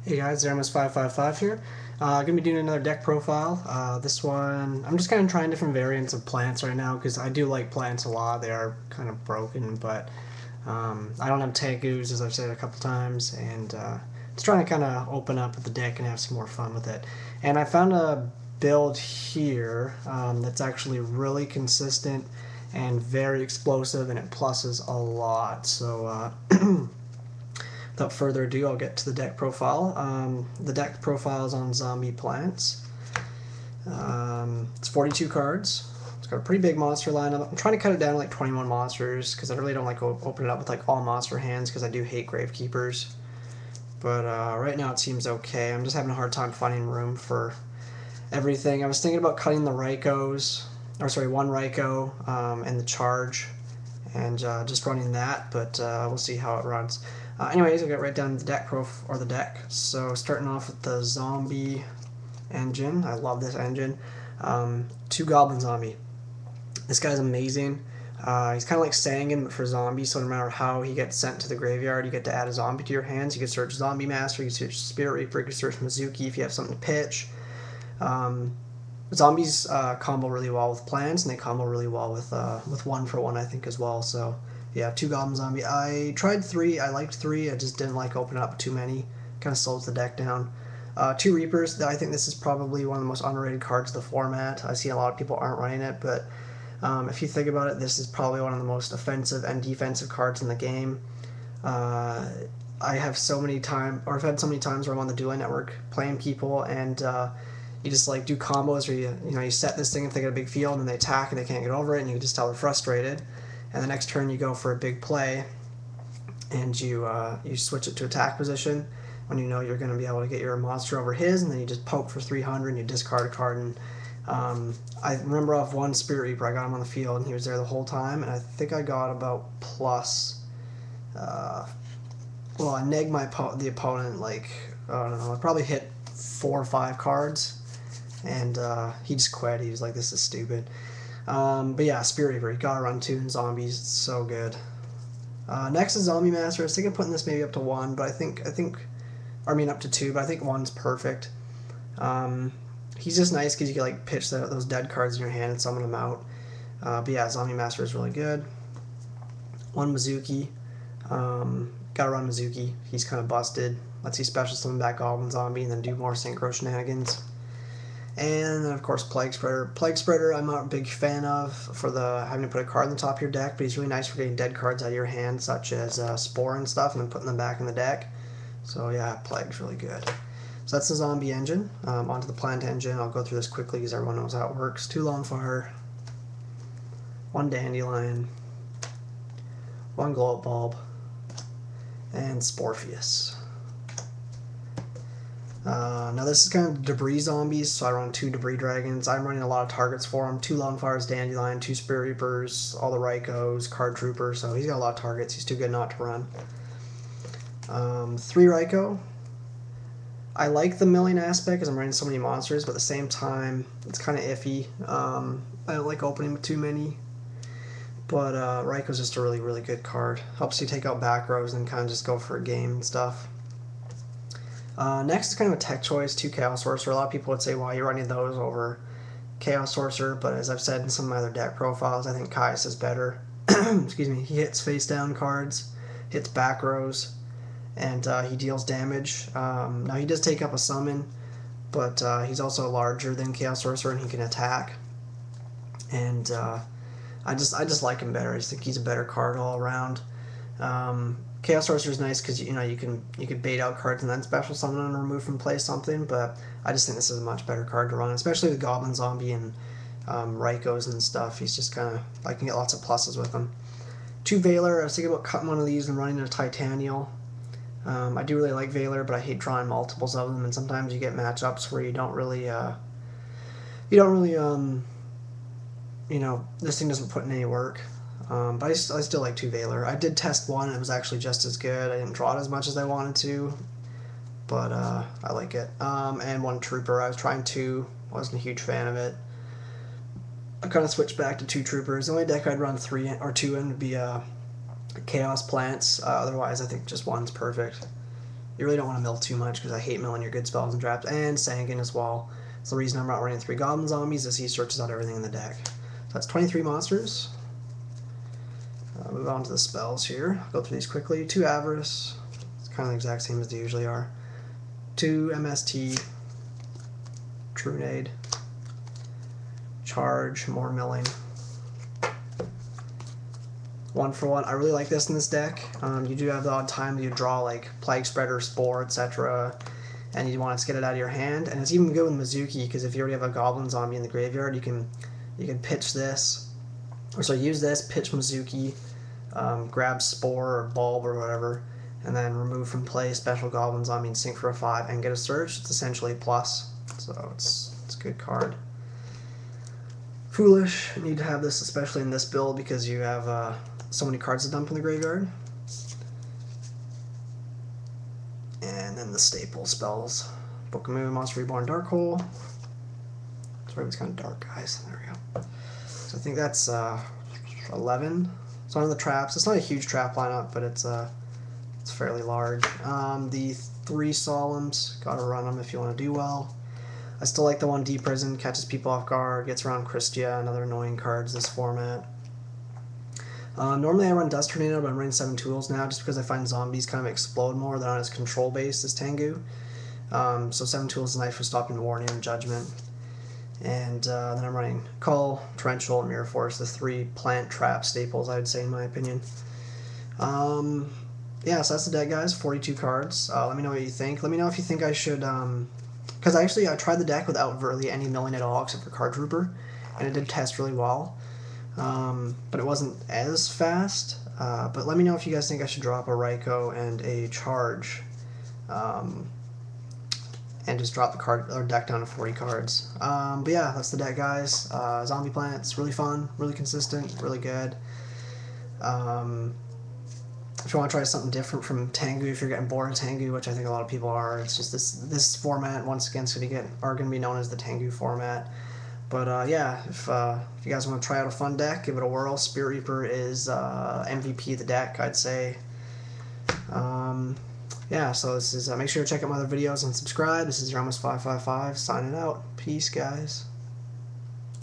Hey guys, Zeramus555 here. Gonna be doing another deck profile. This one, I'm just kind of trying different variants of plants right now because I do like plants a lot. They are kind of broken, but I don't have Tegus, as I've said a couple times, and just trying to kind of open up the deck and have some more fun with it. And I found a build here that's actually really consistent and very explosive, and it pluses a lot. So without further ado, I'll get to the deck profile. The deck profile is on zombie plants. It's 42 cards. It's got a pretty big monster lineup. I'm trying to cut it down to like 21 monsters because I really don't like open it up with like all monster hands because I do hate Gravekeepers. But right now it seems okay. I'm just having a hard time finding room for everything. I was thinking about cutting the Rykos, or sorry, one Ryko and the charge, and just running that, but we'll see how it runs. Anyways, I'll get right down to the deck or the deck. So starting off with the zombie engine. I love this engine. 2 Goblin Zombie. This guy's amazing. He's kind of like Sangan but for zombies, so no matter how he gets sent to the graveyard, you get to add a zombie to your hands. You can search Zombie Master, you can search Spirit Reaper, you can search Mezuki if you have something to pitch. Zombies combo really well with plants, and they combo really well with 1-for-1, I think, as well. So yeah, 2 Goblin Zombie. I tried 3. I liked 3. I just didn't like opening up too many. Kind of slows the deck down. 2 Reapers. I think this is probably one of the most underrated cards of the format. I see a lot of people aren't running it, but if you think about it, this is probably one of the most offensive and defensive cards in the game. I have so many times, or I've had so many times where I'm on the dueling network playing people, and you just like do combos where you set this thing if they get a big field and they attack and they can't get over it, and you can just tell they're frustrated. And the next turn you go for a big play, and you switch it to attack position when you know you're going to be able to get your monster over his, and then you just poke for 300 and you discard a card. And I remember off one Spirit Reaper, I got him on the field and he was there the whole time, and I think I got about plus. Well, I negged the opponent like, I don't know, I probably hit 4 or 5 cards, and he just quit. He was like, "This is stupid." But yeah, Spirit Reaper, you gotta run 2 in zombies. It's so good. Next is Zombie Master. I was thinking of putting this maybe up to 1, but I think, I mean up to 2, but I think 1's perfect. He's just nice because you can like pitch those dead cards in your hand and summon them out. But yeah, Zombie Master is really good. 1 Mezuki. Gotta run Mezuki. He's kind of busted. Lets you special summon back Goblin Zombie and then do more synchro shenanigans. And then of course Plaguespreader. Plaguespreader I'm not a big fan of for the having to put a card on the top of your deck, but he's really nice for getting dead cards out of your hand, such as Spore and stuff, and then putting them back in the deck. So yeah, Plague's really good. So that's the zombie engine. Onto the plant engine. I'll go through this quickly because everyone knows how it works. 2 Lonefire, 1 Dandylion, 1 Glow Up Bulb, and Sporpheus. Now this is kind of debris zombies, so I run 2 debris dragons. I'm running a lot of targets for him. 2 Lonefires, Dandylion, 2 Spirit Reapers, all the Rykos, Card Trooper, so he's got a lot of targets. He's too good not to run. 3 Ryko. I like the milling aspect because I'm running so many monsters, but at the same time, it's kind of iffy. I don't like opening too many. But Ryko's just a really, really good card. Helps you take out back rows and kind of just go for a game and stuff. Next is kind of a tech choice, 2 Chaos Sorcerer. A lot of people would say, why are you running those over Chaos Sorcerer? But as I've said in some of my other deck profiles, I think Caius is better. Excuse me. He hits face down cards, hits back rows, and he deals damage. Now he does take up a summon, but he's also larger than Chaos Sorcerer and he can attack. And I just like him better. I just think he's a better card all around. Chaos Sorcerer is nice because you can bait out cards and then special summon and remove from play something. But I just think this is a much better card to run, especially with Goblin Zombie and Rykos and stuff. He's just kind of, I can get lots of pluses with him. 2 Valor. I was thinking about cutting one of these and running a Titanial. I do really like Valor, but I hate drawing multiples of them, and sometimes you get matchups where you don't really, this thing doesn't put in any work. But I still like 2 Valor. I did test 1, and it was actually just as good. I didn't draw it as much as I wanted to, but I like it. And 1 Trooper. I was trying 2, wasn't a huge fan of it. I kind of switched back to 2 Troopers. The only deck I'd run 3 or 2 in would be Chaos Plants. Otherwise, I think just 1's perfect. You really don't want to mill too much because I hate milling your good spells and traps. And Sangan as well. It's the reason I'm not running 3 Goblin Zombies, is he searches out everything in the deck. So that's 23 monsters. Move on to the spells here. Go through these quickly. 2 Avarice. It's kind of the exact same as they usually are. 2 MST. Trunade. Charge. More milling. 1 for 1. I really like this in this deck. You do have the odd time you draw like Plaguespreader, Spore, etc. And you want to get it out of your hand. And it's even good with Mezuki, because if you already have a Goblin Zombie in the graveyard, you can pitch this. Or so use this, pitch Mezuki, grab Spore or Bulb or whatever, and then remove from play special Goblin Zombie and sink for a 5 and get a Surge. It's essentially a plus. So it's a good card. Foolish. You need to have this, especially in this build, because you have so many cards to dump in the graveyard. And then the staple spells. Book of Moon, Monster Reborn, Dark Hole. Sorry, it's kind of dark, guys. There we go. So I think that's 11. It's one of the traps. It's not a huge trap lineup, but it's fairly large. The 3 Solemns, gotta run them if you want to do well. I still like the 1 Deep Prison, catches people off guard, gets around Christia, another annoying cards this format. Normally I run Dust Tornado, but I'm running 7 Tools now just because I find zombies kind of explode more. They're not as control based as Tengu. So 7 Tools is nice for stopping Warning and Judgment. And then I'm running Cull, Torrential, and Mirror Force, the 3 plant trap staples, I would say, in my opinion. Yeah, so that's the deck, guys. 42 cards. Let me know what you think. Let me know if you think I should... Because I tried the deck without really any milling at all except for Card Trooper, and it did test really well. But it wasn't as fast. But let me know if you guys think I should drop a Ryko and a Charge, and just drop the card or deck down to 40 cards. But yeah, that's the deck, guys. Zombie Planet's really fun, really consistent, really good. If you want to try something different from Tengu, if you're getting bored of Tengu, which I think a lot of people are, it's just this format once again is going to be known as the Tengu format. But yeah, if you guys want to try out a fun deck, give it a whirl. Spirit Reaper is MVP of the deck, I'd say. Yeah, so this is make sure to check out my other videos and subscribe. This is your Almost 555 signing out. Peace, guys.